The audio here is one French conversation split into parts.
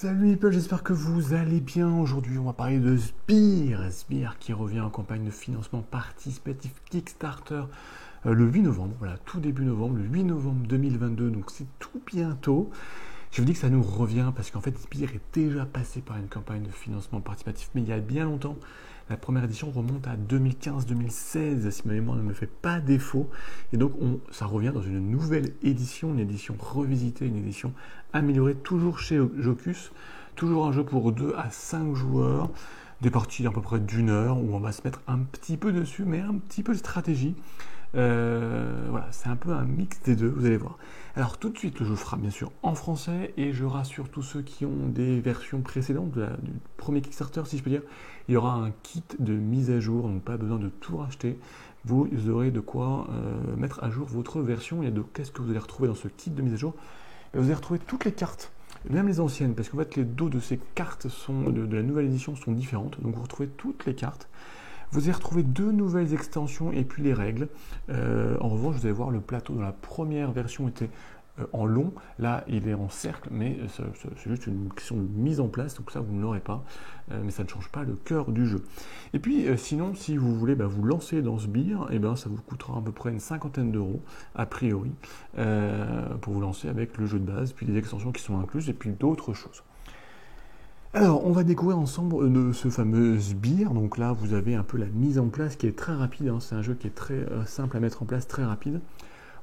Salut People, j'espère que vous allez bien. Aujourd'hui, on va parler de Sbire. Sbire qui revient en campagne de financement participatif Kickstarter le 8 novembre. Voilà, tout début novembre, le 8 novembre 2022, donc c'est tout bientôt. Je vous dis que ça nous revient parce qu'en fait, Sbire est déjà passé par une campagne de financement participatif, mais il y a bien longtemps. La première édition remonte à 2015-2016, si ma mémoire ne me fait pas défaut. Et donc, ça revient dans une nouvelle édition, une édition revisitée, une édition améliorée, toujours chez Jocus. Toujours un jeu pour 2 à 5 joueurs, des parties d'à peu près d'une heure, où on va se mettre un petit peu dessus, mais un petit peu de stratégie. Voilà, c'est un peu un mix des deux, vous allez voir. Alors tout de suite, le jeu sera bien sûr en français et je rassure tous ceux qui ont des versions précédentes du premier Kickstarter, si je peux dire, il y aura un kit de mise à jour, donc pas besoin de tout racheter. Vous aurez de quoi mettre à jour votre version. Qu'est-ce que vous allez retrouver dans ce kit de mise à jour? Vous allez retrouver toutes les cartes, même les anciennes, parce qu'en fait les dos de ces cartes de la nouvelle édition sont différentes, donc vous retrouvez toutes les cartes. Vous allez retrouver 2 nouvelles extensions et puis les règles. En revanche, vous allez voir le plateau dans la première version était en long. Là, il est en cercle, mais c'est juste une question de mise en place. Donc ça, vous ne l'aurez pas. Mais ça ne change pas le cœur du jeu. Et puis, sinon, si vous voulez vous lancer dans Sbire, ça vous coûtera à peu près une cinquantaine d'euros, a priori, pour vous lancer avec le jeu de base, puis les extensions qui sont incluses, et puis d'autres choses. Alors, on va découvrir ensemble de ce fameux Sbire. Donc là, vous avez un peu la mise en place qui est très rapide. C'est un jeu qui est très simple à mettre en place, très rapide.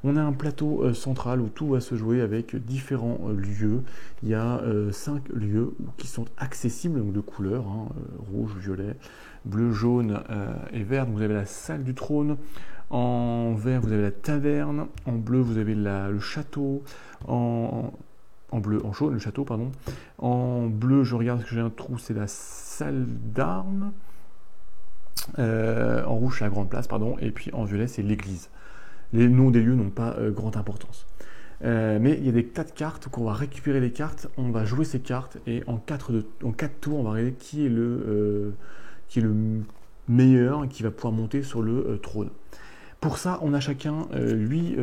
On a un plateau central où tout va se jouer avec différents lieux. Il y a 5 lieux qui sont accessibles, donc de couleurs, rouge, violet, bleu, jaune et vert. Donc vous avez la salle du trône. En vert, vous avez la taverne. En bleu, vous avez le château. En jaune, le château, pardon. En bleu, je regarde ce que j'ai un trou, c'est la salle d'armes. En rouge, c'est la grande place, pardon. Et puis en violet, c'est l'église. Les noms des lieux n'ont pas grande importance. Mais il y a des tas de cartes, qu'on va récupérer les cartes, on va jouer ces cartes, et en 4 tours, on va regarder qui est le meilleur, qui va pouvoir monter sur le trône. Pour ça, on a chacun 8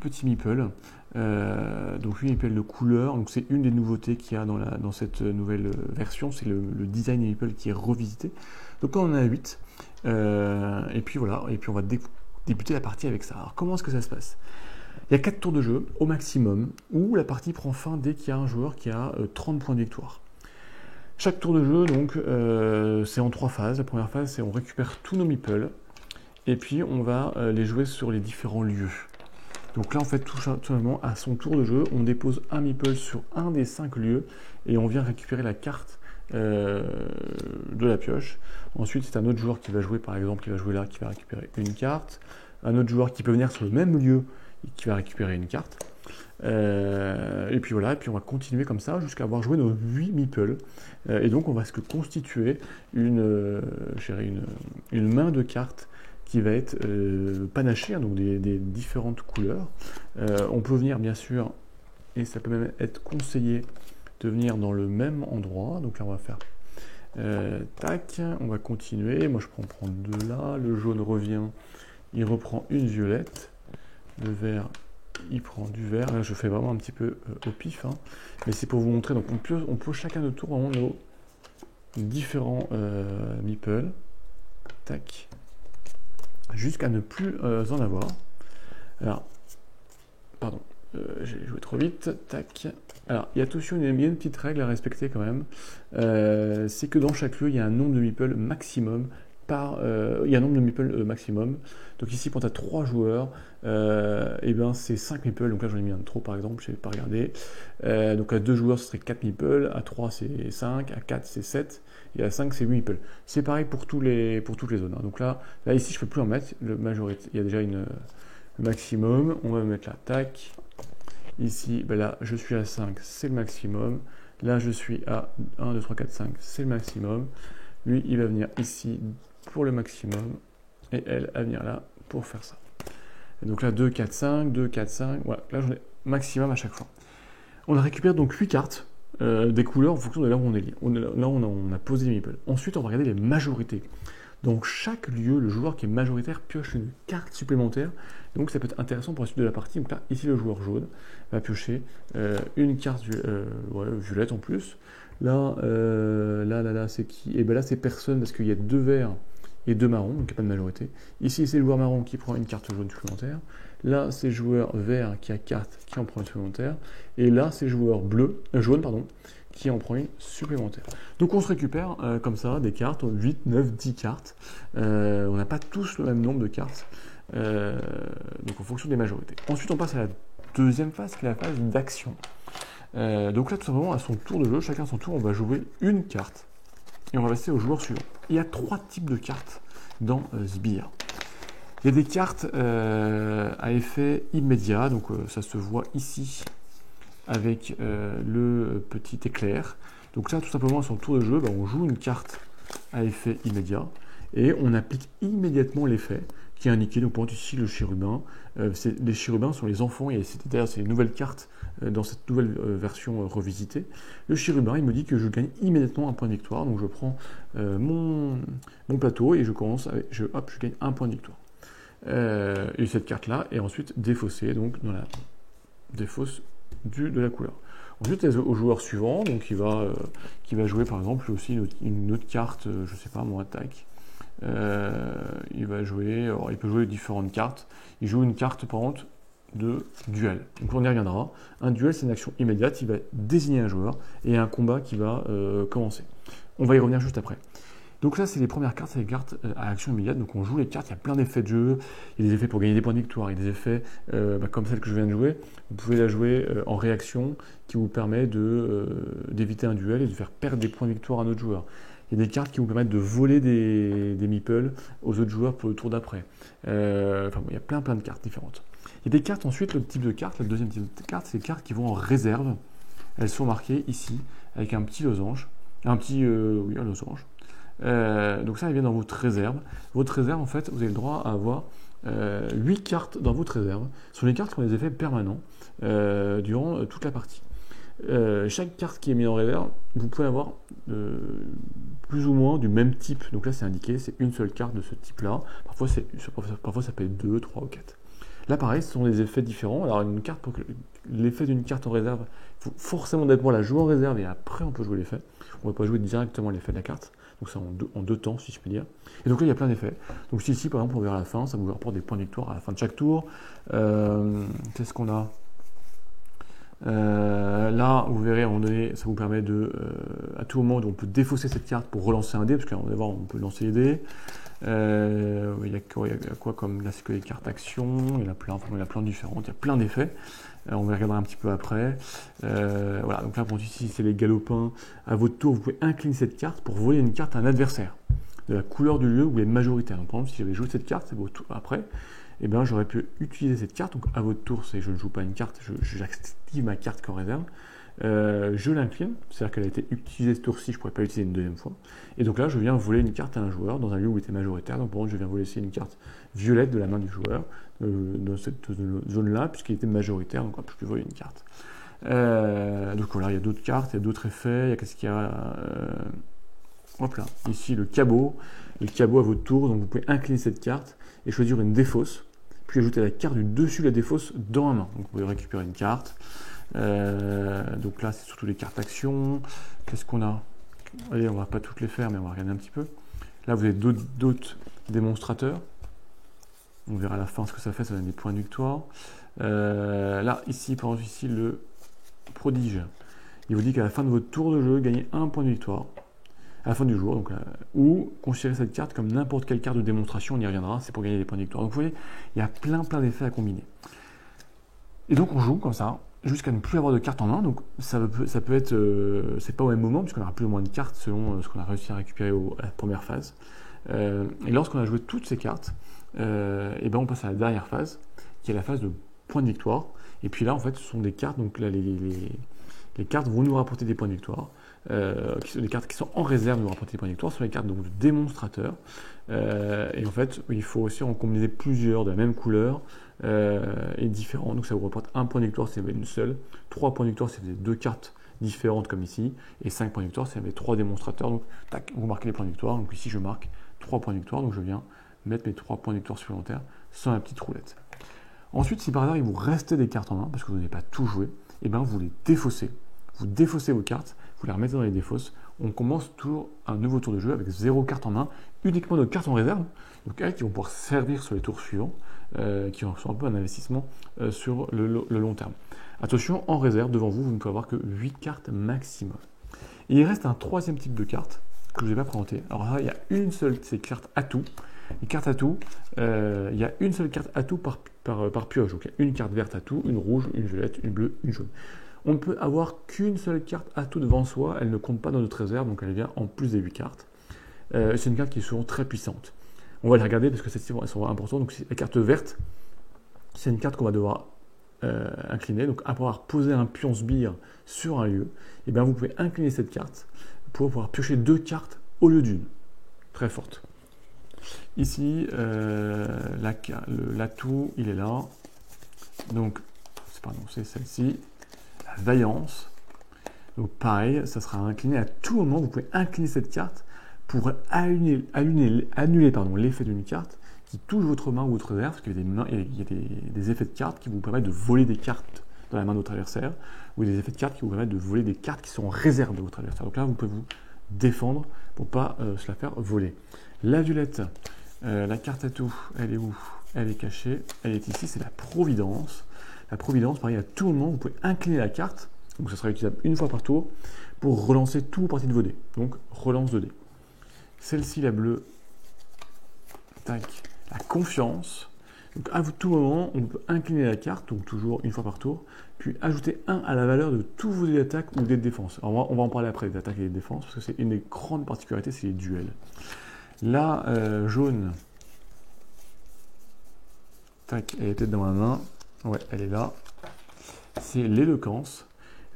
petits meeples. Donc 8 meeples de couleur. Donc c'est une des nouveautés qu'il y a dans cette nouvelle version. C'est le design des meeples qui est revisité. Donc on en a 8. Et puis voilà. Et puis on va débuter la partie avec ça. Alors comment est-ce que ça se passe? Il y a 4 tours de jeu au maximum, où la partie prend fin dès qu'il y a un joueur qui a 30 points de victoire. Chaque tour de jeu, donc, c'est en 3 phases. La première phase, c'est on récupère tous nos meeples. Et puis on va les jouer sur les différents lieux. Donc là, en fait, tout simplement, à son tour de jeu, on dépose un meeple sur un des 5 lieux et on vient récupérer la carte de la pioche. Ensuite, c'est un autre joueur qui va jouer, par exemple, qui va jouer là, qui va récupérer une carte. Un autre joueur qui peut venir sur le même lieu et qui va récupérer une carte. Et puis voilà, et puis on va continuer comme ça jusqu'à avoir joué nos 8 meeples. Et donc, on va se constituer une main de cartes qui va être panachée, donc des différentes couleurs. On peut venir bien sûr, et ça peut même être conseillé de venir dans le même endroit. Donc là on va faire tac, on va continuer. Moi je prends 2 là, le jaune revient, il reprend une violette, le vert il prend du vert. Là je fais vraiment un petit peu au pif, mais c'est pour vous montrer. Donc on peut chacun de tour vraiment nos différents meeples, tac, jusqu'à ne plus en avoir. Alors, pardon, j'ai joué trop vite, tac. Alors, il y a une petite règle à respecter quand même, c'est que dans chaque lieu, il y a un nombre de meeples maximum maximum. Donc ici, quand tu as 3 joueurs, c'est 5 meeples. Donc là, j'en ai mis un de trop, par exemple, je n'ai pas regardé. Donc à 2 joueurs, ce serait 4 meeples. À 3, c'est 5. À 4, c'est 7. Et à 5, c'est 8 meeples. C'est pareil pour toutes les zones. Donc là, ici, je ne peux plus en mettre. Le majorité, il y a déjà le maximum. On va mettre là, tac. Ici, là, je suis à 5, c'est le maximum. Là, je suis à 1, 2, 3, 4, 5, c'est le maximum. Lui, il va venir ici pour le maximum. Et elle va venir là pour faire ça. Et donc là, 2, 4, 5, 2, 4, 5. Voilà, là, j'en ai maximum à chaque fois. On a récupéré donc 8 cartes des couleurs en fonction de là où on est lié. Là, on a posé les meeples. Ensuite, on va regarder les majorités. Dans chaque lieu, le joueur qui est majoritaire pioche une carte supplémentaire. Donc ça peut être intéressant pour la suite de la partie. Donc là, ici, le joueur jaune va piocher une carte violette en plus. Là, c'est qui? Et bien là, c'est personne parce qu'il y a 2 verts et 2 marrons, donc il n'y a pas de majorité. Ici, c'est le joueur marron qui prend une carte jaune supplémentaire. Là, c'est le joueur vert qui a carte qui en prend une supplémentaire. Et là, c'est le joueur jaune, qui en prend une supplémentaire. Donc on se récupère comme ça des cartes, 8, 9, 10 cartes. On n'a pas tous le même nombre de cartes, donc en fonction des majorités. Ensuite on passe à la deuxième phase, qui est la phase d'action. Donc là tout simplement à son tour de jeu, chacun à son tour, on va jouer une carte et on va passer au joueur suivant. Il y a 3 types de cartes dans Sbire. Il y a des cartes à effet immédiat, donc ça se voit ici avec le petit éclair. Donc là, tout simplement, à son tour de jeu, on joue une carte à effet immédiat et on applique immédiatement l'effet qui est indiqué. Donc, pour ici, le chérubin. Les chérubins sont les enfants, et c'est-à-dire c'est les nouvelles cartes dans cette nouvelle version revisitée. Le chérubin, il me dit que je gagne immédiatement un point de victoire. Donc, je prends mon plateau et je commence, je gagne un point de victoire. Et cette carte-là est ensuite défaussée, donc dans la défausse de la couleur. Ensuite, au joueur suivant, donc qui va jouer par exemple aussi une autre carte, je sais pas, mon attaque. Il va jouer, alors il peut jouer différentes cartes. Il joue une carte par exemple de duel. Donc on y reviendra. Un duel, c'est une action immédiate. Il va désigner un joueur et un combat qui va commencer. On va y revenir juste après. Donc là, c'est les premières cartes, c'est les cartes à action immédiate. Donc on joue les cartes, il y a plein d'effets de jeu. Il y a des effets pour gagner des points de victoire, il y a des effets comme celle que je viens de jouer. Vous pouvez la jouer en réaction qui vous permet d'éviter un duel et de faire perdre des points de victoire à notre joueur. Il y a des cartes qui vous permettent de voler des meeples aux autres joueurs pour le tour d'après. Il y a plein de cartes différentes. Il y a des cartes ensuite, le type de carte, le deuxième type de carte, c'est les cartes qui vont en réserve. Elles sont marquées ici avec un petit losange. Un losange. Donc ça, il vient dans votre réserve. Votre réserve, en fait, vous avez le droit à avoir 8 cartes dans votre réserve. Ce sont les cartes qui ont des effets permanents durant toute la partie. Chaque carte qui est mise en réserve, vous pouvez avoir plus ou moins du même type. Donc là, c'est indiqué, c'est une seule carte de ce type-là. Parfois, ça peut être 2, 3 ou 4. Là, pareil, ce sont des effets différents. Alors, une carte, pour que l'effet d'une carte en réserve, il faut forcément d'abord la jouer en réserve et après, on peut jouer l'effet. On ne va pas jouer directement l'effet de la carte. Donc, c'est en deux temps, si je puis dire. Et donc là, il y a plein d'effets. Donc, ici, par exemple, on verra à la fin, ça vous rapporte des points de victoire à la fin de chaque tour. Qu'est-ce qu'on a ? Là, vous verrez, à un moment donné, ça vous permet à tout moment, on peut défausser cette carte pour relancer un dé, parce qu'on va voir, on peut lancer les dés. Il y a quoi comme là, c'est que les cartes action, il y en a plein différentes, il y a plein d'effets. On va regarder un petit peu après. Voilà, donc là, pour ici, c'est les galopins. À votre tour, vous pouvez incliner cette carte pour voler une carte à un adversaire de la couleur du lieu où il est majoritaire. Donc, par exemple, si j'avais joué cette carte, c'est votre tour après. Eh bien, j'aurais pu utiliser cette carte. Donc, à votre tour, je ne joue pas une carte, j'active ma carte qu'en réserve. Je l'incline, c'est-à-dire qu'elle a été utilisée ce tour-ci, je ne pourrais pas l'utiliser une deuxième fois. Et donc là, je viens voler une carte à un joueur dans un lieu où il était majoritaire. Donc, par exemple, je viens voler ici une carte violette de la main du joueur dans cette zone-là, puisqu'il était majoritaire. Donc, hop, je peux voler une carte. Donc voilà, il y a d'autres cartes, il y a d'autres effets. Il y a qu'est-ce qu'il y a hop là, ici le cabot. Le cabot à votre tour, donc vous pouvez incliner cette carte et choisir une défausse, puis ajouter la carte du dessus de la défausse dans la main. Donc vous pouvez récupérer une carte. Donc là, c'est surtout les cartes actions. Qu'est-ce qu'on a? Allez, on va pas toutes les faire, mais on va regarder un petit peu. Là, vous avez d'autres démonstrateurs. On verra à la fin ce que ça fait, ça donne des points de victoire. Là, ici, par exemple, ici, le prodige. Il vous dit qu'à la fin de votre tour de jeu, gagnez un point de victoire. À la fin du jour, donc, ou considérez cette carte comme n'importe quelle carte de démonstration, on y reviendra, c'est pour gagner des points de victoire. Donc vous voyez, il y a plein d'effets à combiner. Et donc on joue comme ça, jusqu'à ne plus avoir de cartes en main. Donc ça peut être, c'est pas au même moment, puisqu'on aura plus ou moins de cartes selon ce qu'on a réussi à récupérer à la première phase. Et lorsqu'on a joué toutes ces cartes, et ben on passe à la dernière phase, qui est la phase de points de victoire. Et puis là, en fait, ce sont des cartes, donc là, les cartes vont nous rapporter des points de victoire. Qui sont des cartes qui sont en réserve de nous rapporter des points de victoire, ce sont les cartes donc, de démonstrateurs. Et en fait, il faut aussi en combiner plusieurs de la même couleur et différents. Donc ça vous rapporte un point de victoire si vous avez une seule, 3 points de victoire si vous avez 2 cartes différentes comme ici, et 5 points de victoire si vous avez 3 démonstrateurs. Donc tac, vous marquez les points de victoire. Donc ici, je marque 3 points de victoire, donc je viens mettre mes 3 points de victoire supplémentaires sur ma petite roulette. Ensuite, si par hasard il vous restait des cartes en main, parce que vous n'avez pas tout joué, et bien vous les défaussez. Vous défaussez vos cartes, vous les remettez dans les défausses. On commence toujours un nouveau tour de jeu avec 0 carte en main, uniquement nos cartes en réserve, donc elles qui vont pouvoir servir sur les tours suivants, qui sont un peu un investissement sur le long terme. Attention, en réserve, devant vous, vous ne pouvez avoir que 8 cartes maximum. Et il reste un troisième type de carte que je ne vous ai pas présenté. Alors là, il y a une seule, c'est carte atout. Les cartes atout, il y a une seule carte atout par pioche. Donc il y a une carte verte atout, une rouge, une violette, une bleue, une jaune. On ne peut avoir qu'une seule carte atout devant soi, elle ne compte pas dans notre réserve, donc elle vient en plus des 8 cartes. C'est une carte qui est souvent très puissante. On va les regarder parce que celles-ci elles sont importantes. Donc la carte verte, c'est une carte qu'on va devoir incliner. Donc après avoir posé un pion sbire sur un lieu, et bien vous pouvez incliner cette carte pour pouvoir piocher 2 cartes au lieu d'une. Très forte. Ici, l'atout, il est là. Donc, c'est celle-ci. La vaillance. Donc pareil, ça sera incliné à tout moment. Vous pouvez incliner cette carte pour annuler l'effet d'une carte qui touche votre main ou votre réserve, parce qu'il y a des effets de cartes qui vous permettent de voler des cartes dans la main de votre adversaire, ou des effets de cartes qui vous permettent de voler des cartes qui sont en réserve de votre adversaire. Donc là, vous pouvez vous défendre pour ne pas se la faire voler. La violette, la carte atout, elle est où? Elle est cachée, elle est ici, c'est la Providence. La Providence, pareil, à tout moment, vous pouvez incliner la carte, donc ça sera utilisable une fois par tour, pour relancer tout partie de vos dés. Donc, relance de dés. Celle-ci, la bleue, tac, la Confiance. Donc, à tout moment, on peut incliner la carte, donc toujours une fois par tour, puis ajouter 1 à la valeur de tous vos dés d'attaque ou dés de défense. Alors, on va en parler après, des attaques et des défenses, parce que c'est une des grandes particularités, c'est les duels. La jaune, tac, elle est peut-être dans ma main. Ouais, elle est là. C'est l'éloquence.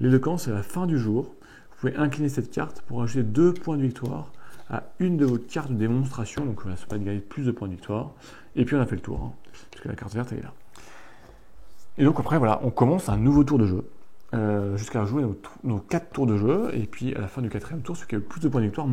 L'éloquence, c'est la fin du jour. Vous pouvez incliner cette carte pour ajouter 2 points de victoire à une de vos cartes de démonstration. Donc, ça va gagner plus de points de victoire. Et puis, on a fait le tour, hein, parce que la carte verte, elle est là. Et donc, après, voilà, on commence un nouveau tour de jeu. Jusqu'à jouer nos 4 tours de jeu. Et puis, à la fin du 4e tour, celui qui a le plus de points de victoire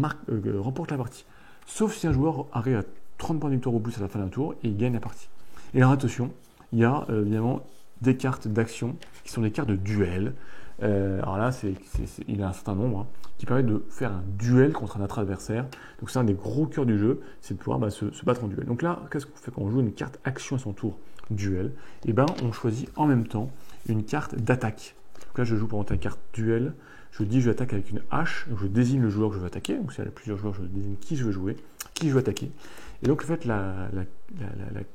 remporte la partie. Sauf si un joueur arrive à 30 points de victoire ou plus à la fin d'un tour et il gagne la partie. Et alors, attention, il y a évidemment des cartes d'action qui sont des cartes de duel. Alors là, il y a un certain nombre qui permettent de faire un duel contre un autre adversaire. Donc c'est un des gros cœurs du jeu, c'est de pouvoir se battre en duel. Donc là, qu'est-ce qu'on fait quand on joue une carte action à son tour duel? Et ben, on choisit en même temps une carte d'attaque. Donc là, je joue pour la carte duel. Je dis je attaque avec une hache. Donc je désigne le joueur que je veux attaquer. Donc s'il y a plusieurs joueurs, je désigne qui je veux jouer, qui je veux attaquer. Et donc en fait, la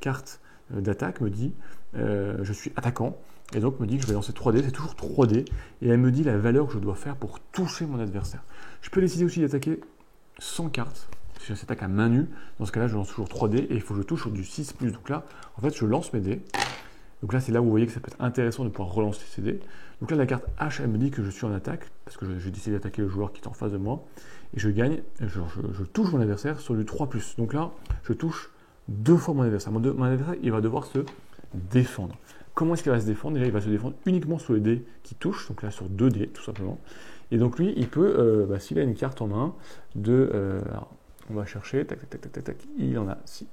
carte d'attaque me dit je suis attaquant, et donc me dit que je vais lancer 3 dés, c'est toujours 3 dés, et elle me dit la valeur que je dois faire pour toucher mon adversaire. Je peux décider aussi d'attaquer sans carte, si j'attaque à main nue, dans ce cas-là je lance toujours 3 dés, et il faut que je touche sur du 6+, donc là, en fait, je lance mes dés, donc là c'est là où vous voyez que ça peut être intéressant de pouvoir relancer ces dés. Donc là la carte H, elle me dit que je suis en attaque, parce que j'ai décidé d'attaquer le joueur qui est en face de moi, et je gagne, je touche mon adversaire sur du 3+, donc là, je touche 2 fois mon adversaire. Mon adversaire, il va devoir se défendre. Comment est-ce qu'il va se défendre? Déjà, il va se défendre uniquement sur les dés qui touchent, donc là sur 2 dés, tout simplement. Et donc lui, il peut, s'il a une carte en main, alors, on va chercher, tac, tac, tac, tac, tac, il en a 6.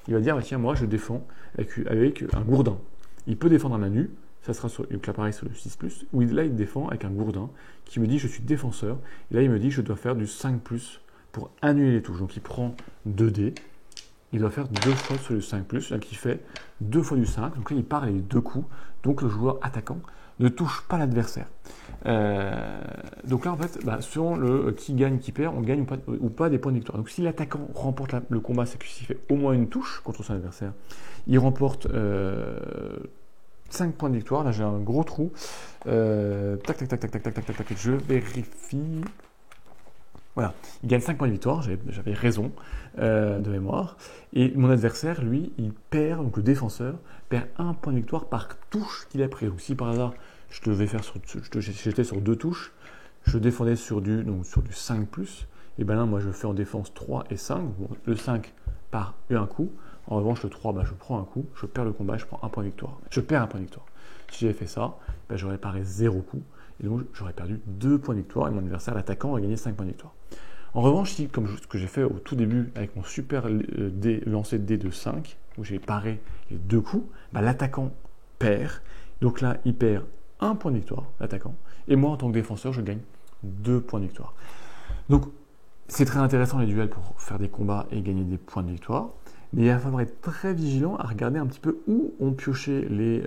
Il va dire, tiens, moi, je défends avec un gourdin. Il peut défendre à main nue, ça sera sur, donc là, pareil, sur le 6+, où là, il défend avec un gourdin, qui me dit, je suis défenseur, et là, il me dit, je dois faire du 5+, pour annuler les touches. Donc il prend 2 dés, il doit faire 2 fois sur le 5+, donc il fait 2 fois du 5, donc là il part les 2 coups, donc le joueur attaquant ne touche pas l'adversaire. Donc là en fait, selon le qui gagne, qui perd, on gagne ou pas des points de victoire. Donc si l'attaquant remporte le combat, c'est qu'il fait au moins une touche contre son adversaire, il remporte 5 points de victoire. Là j'ai un gros trou, tac, tac, tac, tac, tac, tac, tac, tac, je vérifie. Voilà, il gagne 5 points de victoire, j'avais raison de mémoire. Et mon adversaire, lui, il perd, donc le défenseur, perd 1 point de victoire par touche qu'il a pris. Donc si par hasard, j'étais sur 2 touches, je défendais sur du 5+, et bien là, moi, je fais en défense 3 et 5. Bon, le 5 part un coup. En revanche, le 3, je prends un coup, je perds le combat, je prends 1 point de victoire. Je perds 1 point de victoire. Si j'avais fait ça, j'aurais paré 0 coup. Et donc, j'aurais perdu 2 points de victoire et mon adversaire, l'attaquant, aurait gagné 5 points de victoire. En revanche, si, comme ce que j'ai fait au tout début avec mon super lancer de dé de 5, où j'ai paré les 2 coups, bah, l'attaquant perd. Donc là, il perd 1 point de victoire, l'attaquant. Et moi, en tant que défenseur, je gagne 2 points de victoire. Donc, c'est très intéressant les duels pour faire des combats et gagner des points de victoire. Mais il va falloir être très vigilant à regarder un petit peu où ont pioché les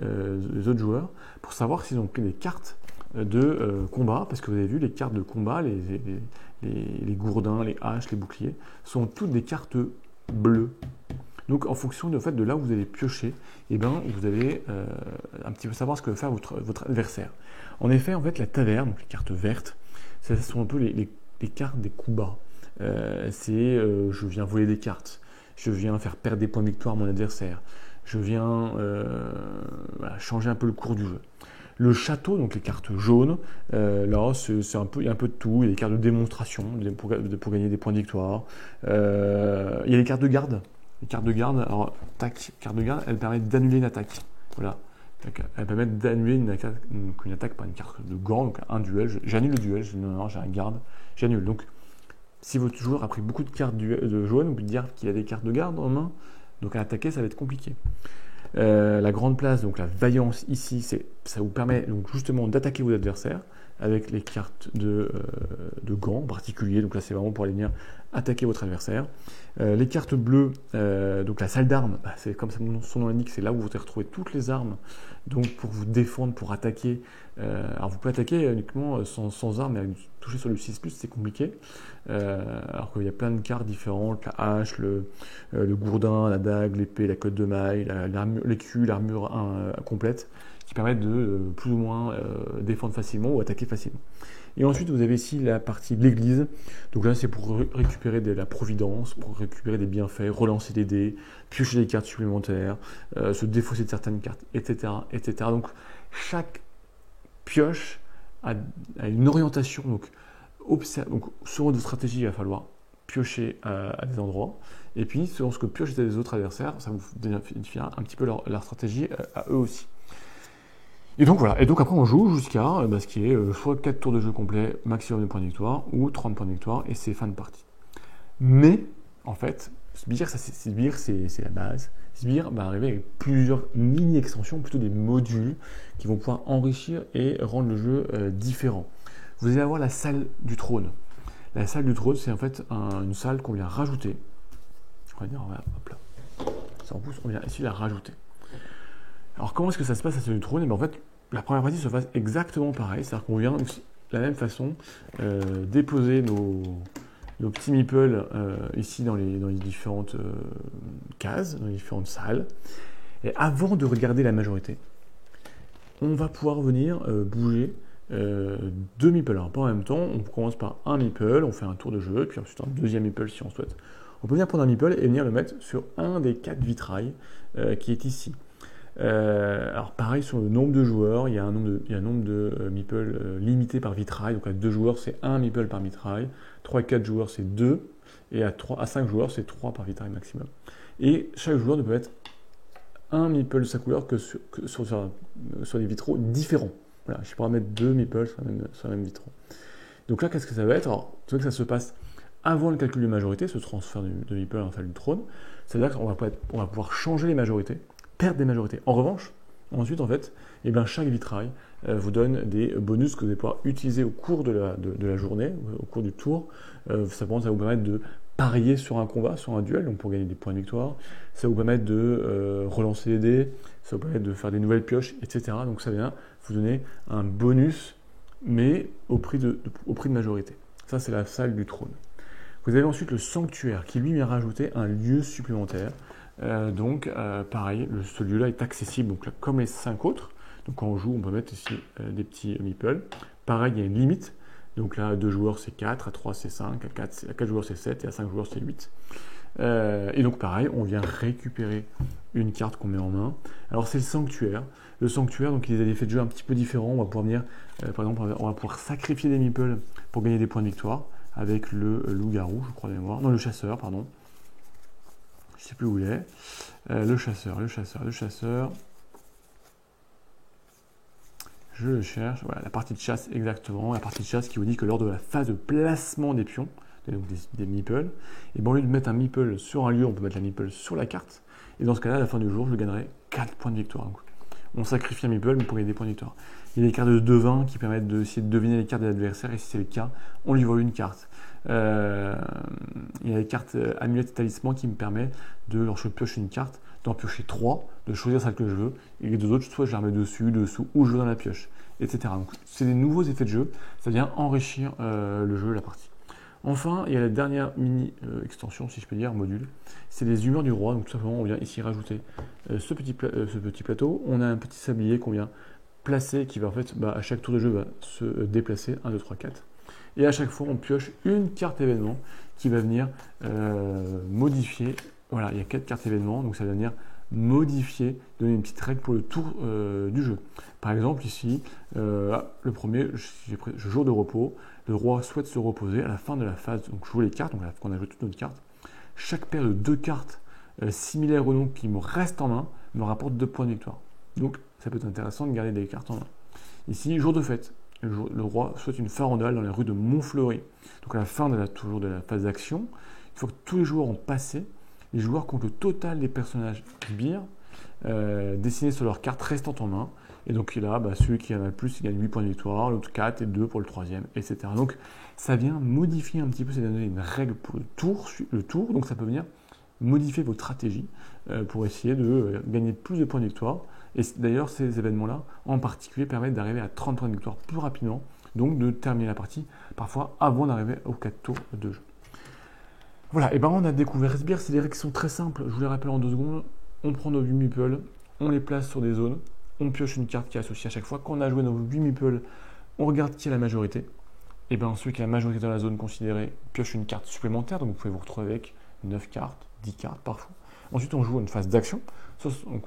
autres joueurs pour savoir s'ils ont pris des cartes de combat. Parce que vous avez vu, les cartes de combat, les gourdins, les haches, les boucliers, sont toutes des cartes bleues. Donc en fonction fait, de là où vous allez piocher, eh ben, vous allez un petit peu savoir ce que va faire votre adversaire. En effet, en fait, la taverne, donc les cartes vertes, ce sont un peu les cartes des coups bas. Je viens voler des cartes, je viens faire perdre des points de victoire à mon adversaire, je viens changer un peu le cours du jeu. Le château, donc les cartes jaunes, là, il y a un peu de tout. Il y a des cartes de démonstration pour gagner des points de victoire. Il y a les cartes de garde. Les cartes de garde, alors, carte de garde, elle permet d'annuler une attaque. Voilà. Elle permet d'annuler une attaque par une carte de gant, donc un duel. J'annule le duel, non, j'ai un garde, j'annule. Donc, si votre joueur a pris beaucoup de cartes de jaune, vous pouvez dire qu'il a des cartes de garde en main, donc à attaquer, ça va être compliqué. La grande place, donc la vaillance ici, ça vous permet donc justement d'attaquer vos adversaires avec les cartes de gants en particulier. Donc là, c'est vraiment pour aller venir attaquer votre adversaire. Les cartes bleues, donc la salle d'armes, c'est comme son nom l'indique, c'est là où vous allez retrouver toutes les armes. Donc pour vous défendre, pour attaquer. Alors vous pouvez attaquer uniquement sans armes, mais toucher sur le 6+, c'est compliqué. Alors qu'il y a plein de cartes différentes, la hache, le gourdin, la dague, l'épée, la cotte de maille, l'écu, l'armure complète, qui permettent de plus ou moins défendre facilement ou attaquer facilement. Et ensuite, vous avez ici la partie de l'église. Donc là, c'est pour récupérer de la providence, pour récupérer des bienfaits, relancer des dés, piocher des cartes supplémentaires, se défausser de certaines cartes, etc., etc. Donc, chaque pioche a une orientation. Donc, selon votre stratégie, il va falloir piocher à des endroits. Et puis, selon ce que piochent les autres adversaires, ça vous définira un petit peu leur stratégie à eux aussi. Et donc voilà, et donc après on joue jusqu'à ce qui est soit 4 tours de jeu complet, maximum de points de victoire, ou 30 points de victoire, et c'est fin de partie. Mais, en fait, Sbire, c'est la base. Sbire va arriver avec plusieurs mini-extensions, plutôt des modules, qui vont pouvoir enrichir et rendre le jeu différent. Vous allez avoir la salle du trône. La salle du trône, c'est en fait une salle qu'on vient rajouter. On va dire, hop là. Ça en pousse, on vient essayer de la rajouter. Alors comment est-ce que ça se passe à la salle du trône? Et bien en fait, la première partie se passe exactement pareil, c'est-à-dire qu'on vient de la même façon déposer nos petits meeples ici dans les différentes cases, dans les différentes salles. Et avant de regarder la majorité, on va pouvoir venir bouger 2 meeples. Alors pas en même temps, on commence par un meeple, on fait un tour de jeu, puis ensuite un deuxième meeple si on souhaite. On peut venir prendre un meeple et venir le mettre sur un des 4 vitrails qui est ici. Alors pareil sur le nombre de joueurs, il y a un nombre de meeples limité par vitrail. Donc à 2 joueurs c'est 1 meeple par vitrail, 3 et 4 joueurs c'est 2, et à 5 joueurs c'est 3 par vitrail maximum. Et chaque joueur ne peut mettre un meeple de sa couleur que sur des vitraux différents. Voilà, je pourrais mettre 2 meeples sur le même vitron. Donc là, qu'est-ce que ça va être? Alors, tu vois que ça se passe avant le calcul de majorité, ce transfert de meeple en salle du trône. C'est-à-dire qu'on va pouvoir changer les majorités, perdre des majorités. En revanche, ensuite, en fait, chaque vitrail vous donne des bonus que vous allez pouvoir utiliser au cours de la journée, au cours du tour. Ça va vous permettre de parier sur un combat, sur un duel, donc pour gagner des points de victoire. Ça va vous permettre de relancer les dés, ça va vous permettre de faire des nouvelles pioches, etc. Donc ça vient vous donner un bonus, mais au prix de majorité. Ça, c'est la salle du trône. Vous avez ensuite le sanctuaire qui lui vient rajouter un lieu supplémentaire. Pareil, ce lieu-là est accessible donc là, comme les 5 autres. Donc quand on joue, on peut mettre ici des petits meeples. Pareil, il y a une limite. Donc là, à 2 joueurs, c'est 4, à 3, c'est 5, à 4 joueurs, c'est 7, et à 5 joueurs, c'est 8. Et donc pareil, on vient récupérer une carte qu'on met en main. Alors c'est le sanctuaire. Le sanctuaire, donc il a des effets de jeu un petit peu différents. On va pouvoir venir, par exemple, on va pouvoir sacrifier des meeples pour gagner des points de victoire avec le loup-garou, je crois de mémoire. Non, le chasseur, pardon. Je ne sais plus où il est. Le chasseur. Je le cherche. Voilà, la partie de chasse exactement. La partie de chasse qui vous dit que lors de la phase de placement des pions, donc des meeples. Et ben, au lieu de mettre un meeple sur un lieu, on peut mettre la meeple sur la carte. Et dans ce cas-là, à la fin du jour, je gagnerai 4 points de victoire. Donc, on sacrifie un meeple pour gagner des points de victoire. Il y a des cartes de devin qui permettent d'essayer de deviner les cartes de l'adversaire, et si c'est le cas, on lui vole une carte. Il y a les cartes amulettes et talismans qui me permettent de, lorsque je pioche une carte, d'en piocher 3, de choisir celle que je veux, et les deux autres, soit je la remets dessus, dessous, ou je veux dans la pioche, etc. Donc, c'est des nouveaux effets de jeu, ça vient enrichir le jeu, la partie. Enfin, il y a la dernière mini extension, si je peux dire, module, c'est les humeurs du roi. Donc tout simplement, on vient ici rajouter ce petit plateau. On a un petit sablier qu'on vient placer, qui va en fait, à chaque tour de jeu, va se déplacer, 1, 2, 3, 4. Et à chaque fois, on pioche une carte événement qui va venir modifier. Voilà, il y a 4 cartes événements, donc ça va venir modifier, donner une petite règle pour le tour du jeu. Par exemple, ici, le premier, jour de repos, le roi souhaite se reposer à la fin de la phase, donc jouer les cartes, donc on a joué toutes nos cartes. Chaque paire de 2 cartes similaires au nom qui me restent en main me rapporte 2 points de victoire. Donc ça peut être intéressant de garder des cartes en main. Ici, jour de fête, le roi souhaite une farandole dans les rues de Montfleury. Donc à la fin toujours de la phase d'action, il faut que tous les joueurs ont passé. Les joueurs comptent le total des personnages sbires dessinés sur leurs cartes restantes en main. Et donc là, celui qui en a le plus, il gagne 8 points de victoire, l'autre 4 et 2 pour le troisième, etc. Donc ça vient modifier un petit peu, c'est donner une règle pour le tour. Donc ça peut venir modifier votre stratégie pour essayer de gagner plus de points de victoire. Et d'ailleurs, ces événements-là, en particulier, permettent d'arriver à 30 points de victoire plus rapidement, donc de terminer la partie, parfois avant d'arriver aux 4 tours de jeu. Voilà, et on a découvert Sbire, c'est des règles qui sont très simples, je vous les rappelle en 2 secondes. On prend nos 8 meeples, on les place sur des zones, on pioche une carte qui est associée à chaque fois. Quand on a joué nos 8 meeples, on regarde qui a la majorité. Et celui qui a la majorité dans la zone considérée pioche une carte supplémentaire, donc vous pouvez vous retrouver avec 9 cartes, 10 cartes parfois. Ensuite, on joue une phase d'action. Donc,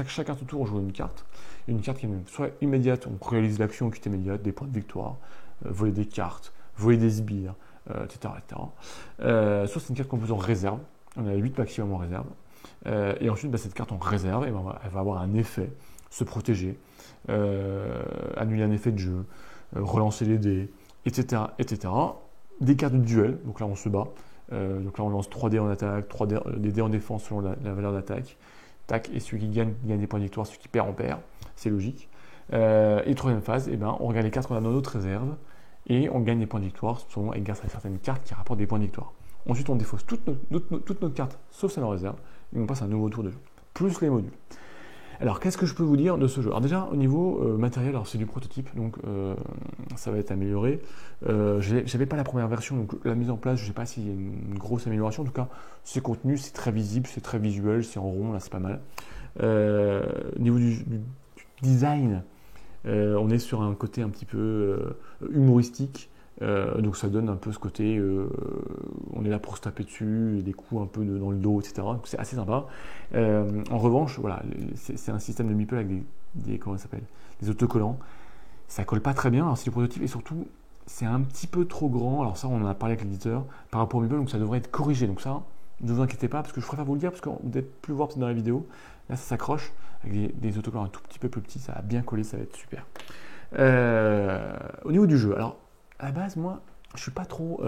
chacun son tour, on joue une carte qui est soit immédiate, on réalise l'action qui est immédiate, des points de victoire, voler des cartes, voler des sbires, etc. Soit c'est une carte qu'on pose en réserve, on a 8 maximum en réserve. Et ensuite, cette carte en réserve, elle va avoir un effet, se protéger, annuler un effet de jeu, relancer les dés, etc., etc. Des cartes de duel, donc là on se bat. Donc là on lance 3 dés en attaque, 3 dés, des dés en défense selon la valeur d'attaque. Tac, et celui qui gagne des points de victoire, celui qui perd en perd, c'est logique. Et troisième phase, on regarde les cartes qu'on a dans notre réserve et on gagne des points de victoire selon et grâce à certaines cartes qui rapportent des points de victoire. Ensuite on défausse toutes nos cartes sauf celles en réserve et on passe à un nouveau tour de jeu, plus les modules. Alors, qu'est-ce que je peux vous dire de ce jeu? Alors déjà, au niveau matériel, c'est du prototype, donc ça va être amélioré. J'avais pas la première version, donc la mise en place, je sais pas s'il y a une grosse amélioration. En tout cas, c'est contenu, c'est très visible, c'est très visuel, c'est en rond, là, c'est pas mal. Au niveau du design, on est sur un côté un petit peu humoristique. Donc ça donne un peu ce côté, on est là pour se taper dessus, des coups un peu dans le dos, etc. Donc c'est assez sympa. En revanche, voilà, c'est un système de meeple avec des autocollants. Ça colle pas très bien, alors c'est du prototype et surtout c'est un petit peu trop grand. Alors ça, on en a parlé avec l'éditeur par rapport au meeple, donc ça devrait être corrigé. Donc ça, ne vous inquiétez pas, parce que je préfère vous le dire, parce que vous n'avez plus voir dans la vidéo. Là, ça s'accroche avec des autocollants un tout petit peu plus petits, ça va bien coller, ça va être super. Au niveau du jeu, alors à la base, moi, je suis pas trop.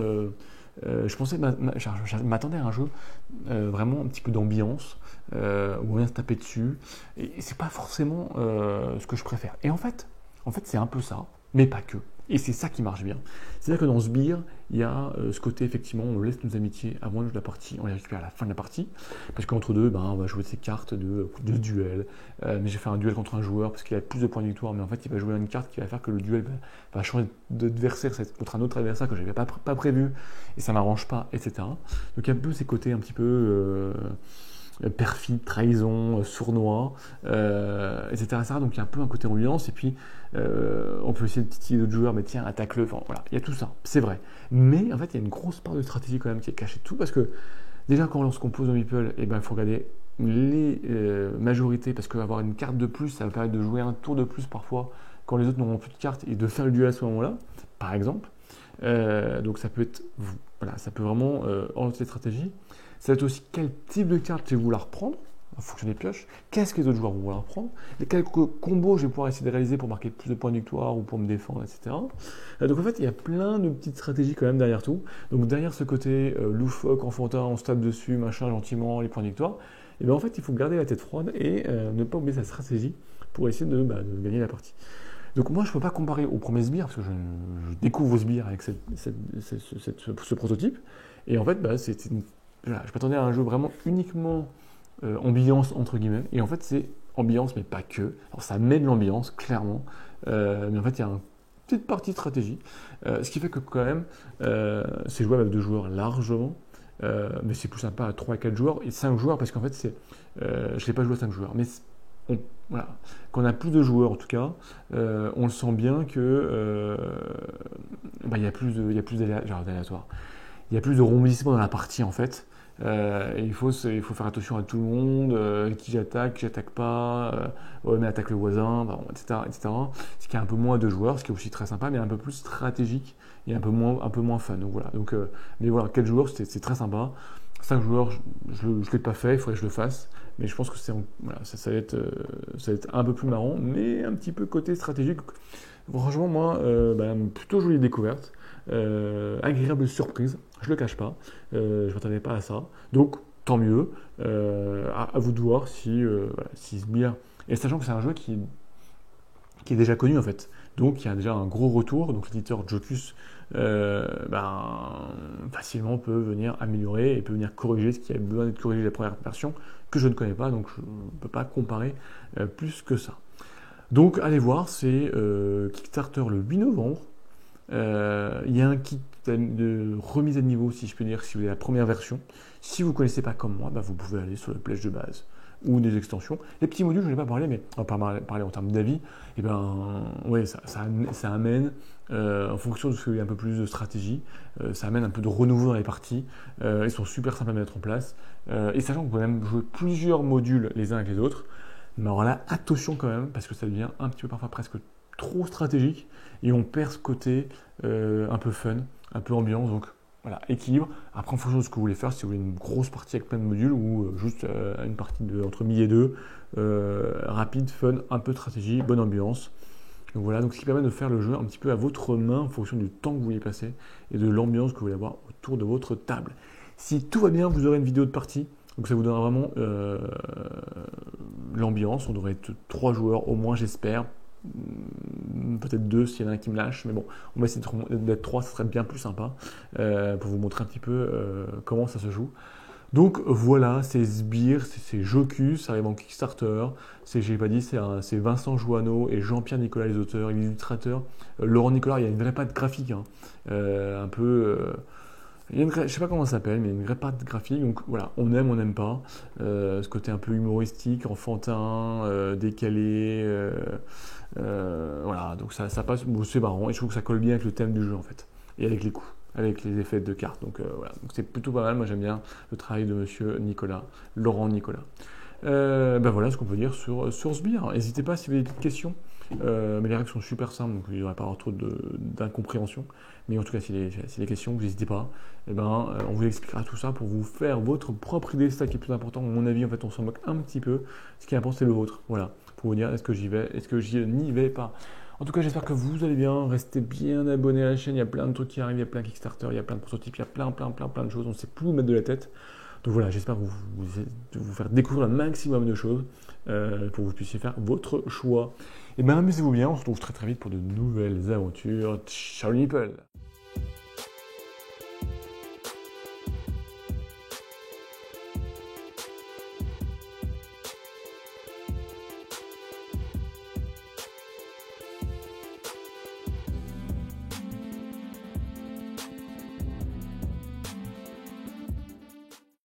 Je m'attendais à un jeu vraiment un petit peu d'ambiance, où on vient se taper dessus. Et c'est pas forcément ce que je préfère. Et en fait, c'est un peu ça, mais pas que. Et c'est ça qui marche bien. C'est-à-dire que dans Sbire, il y a ce côté, effectivement, on laisse nos amitiés avant de la partie, on les récupère à la fin de la partie. Parce qu'entre deux, on va jouer ces cartes de duel. Mais j'ai fait un duel contre un joueur parce qu'il a plus de points de victoire. Mais en fait, il va jouer une carte qui va faire que le duel va changer d'adversaire contre un autre adversaire que je n'avais pas prévu. Et ça ne m'arrange pas, etc. Donc il y a un peu ces côtés un petit peu perfide, trahison, sournois, etc., etc. Donc il y a un peu un côté ambiance, et puis on peut essayer de titiller d'autres joueurs, mais tiens, attaque-le, enfin voilà, il y a tout ça, c'est vrai. Mais en fait, il y a une grosse part de stratégie quand même qui est cachée de tout, parce que déjà, lorsqu'on pose un meeple, il faut regarder les majorités, parce qu'avoir une carte de plus, ça va permettre de jouer un tour de plus parfois, quand les autres n'auront plus de cartes, et de faire le duel à ce moment-là, par exemple. Donc ça peut être, voilà, ça peut vraiment orienter les stratégies. Ça va être aussi quel type de carte je vais vouloir prendre. en fonction des pioches, qu'est-ce que les autres joueurs vont vouloir prendre, et quels combos je vais pouvoir essayer de réaliser pour marquer plus de points de victoire ou pour me défendre, etc. Donc en fait, il y a plein de petites stratégies quand même derrière tout. Donc derrière ce côté loufoque, enfantin, on se tape dessus, machin, gentiment, les points de victoire, et bien en fait, il faut garder la tête froide et ne pas oublier sa stratégie pour essayer de gagner la partie. Donc moi, je ne peux pas comparer au premier sbire, parce que je découvre sbire avec ce prototype, et en fait, je m'attendais à un jeu vraiment uniquement ambiance entre guillemets, et en fait c'est ambiance mais pas que. Alors ça met de l'ambiance clairement, mais en fait il y a une petite partie stratégie, ce qui fait que quand même c'est jouable avec 2 joueurs largement, mais c'est plus sympa à 3 et 4 joueurs et 5 joueurs parce qu'en fait je ne l'ai pas joué à 5 joueurs, mais voilà. Quand on a plus de joueurs en tout cas, on le sent bien que il y a plus d'aléatoires, il y a plus de rebondissements dans la partie en fait. Il faut faire attention à tout le monde, qui j'attaque pas, mais attaque le voisin, etc., etc. Ce qui est un peu moins de joueurs, ce qui est aussi très sympa, mais un peu plus stratégique et un peu moins fun. Donc voilà. Mais voilà, 4 joueurs, c'est très sympa. 5 joueurs, je ne l'ai pas fait, il faudrait que je le fasse. Mais je pense que ça va être un peu plus marrant, mais un petit peu côté stratégique. Franchement, moi, plutôt jolie découverte. Agréable surprise, je le cache pas, je ne m'attendais pas à ça, donc tant mieux, à vous de voir si Sbire, et sachant que c'est un jeu qui est déjà connu en fait, donc il y a déjà un gros retour, donc l'éditeur Jocus facilement peut venir améliorer et peut venir corriger ce qui a besoin d'être corrigé la première version, que je ne connais pas, donc je ne peux pas comparer plus que ça. Donc allez voir, c'est Kickstarter le 8 novembre. Il y a un kit de remise à niveau, si je peux dire, si vous avez la première version. Si vous ne connaissez pas comme moi, vous pouvez aller sur le pledge de base ou des extensions. Les petits modules, je n'ai pas parlé, mais on va parler en termes d'avis. Ça amène, en fonction de ce qu'il y a un peu plus de stratégie, ça amène un peu de renouveau dans les parties. Ils sont super simples à mettre en place. Et sachant que vous pouvez même jouer plusieurs modules les uns avec les autres. Mais alors là, attention quand même, parce que ça devient un petit peu parfois presque trop stratégique et on perd ce côté un peu fun, un peu ambiance. Donc voilà, équilibre. Après, en fonction de ce que vous voulez faire, si vous voulez une grosse partie avec plein de modules ou juste une partie entre midi et 2, rapide, fun, un peu de stratégie, bonne ambiance. Donc voilà, donc ce qui permet de faire le jeu un petit peu à votre main en fonction du temps que vous voulez passer et de l'ambiance que vous voulez avoir autour de votre table. Si tout va bien, vous aurez une vidéo de partie. Donc ça vous donnera vraiment l'ambiance. On devrait être 3 joueurs au moins, j'espère. Peut-être 2 s'il y en a un qui me lâche, mais bon, on va essayer d'être 3, ça serait bien plus sympa pour vous montrer un petit peu comment ça se joue. Donc voilà, c'est Sbire, c'est Jocus, ça arrive en Kickstarter, j'ai pas dit, c'est Vincent Jouanneau et Jean-Pierre Nicolas les auteurs et les illustrateurs. Laurent Nicolas, il y a une vraie patte graphique, un peu... je sais pas comment ça s'appelle, mais une vraie patte graphique. Donc voilà, on aime, on n'aime pas. Ce côté un peu humoristique, enfantin, décalé. Voilà, donc ça passe, c'est marrant. Et je trouve que ça colle bien avec le thème du jeu en fait. Et avec les coups, avec les effets de cartes. Donc voilà, donc c'est plutôt pas mal. Moi j'aime bien le travail de monsieur Nicolas, Laurent Nicolas. Voilà ce qu'on peut dire sur Sbire. N'hésitez pas si vous avez des petites questions. Mais les règles sont super simples, donc il ne devrait pas avoir trop d'incompréhension. Mais en tout cas, si les questions, vous n'hésitez pas. On vous expliquera tout ça pour vous faire votre propre idée. C'est ça qui est plus important. À mon avis, en fait, on s'en moque un petit peu. Ce qui est important, c'est le vôtre. Voilà, pour vous dire est-ce que j'y vais, est-ce que j'y n'y vais pas. En tout cas, j'espère que vous allez bien. Restez bien abonnés à la chaîne. Il y a plein de trucs qui arrivent. Il y a plein de Kickstarter, il y a plein de prototypes, il y a plein de choses. On ne sait plus où mettre de la tête. Donc voilà, j'espère vous faire découvrir un maximum de choses pour que vous puissiez faire votre choix. Et amusez-vous bien, on se retrouve très très vite pour de nouvelles aventures. Ciao les people!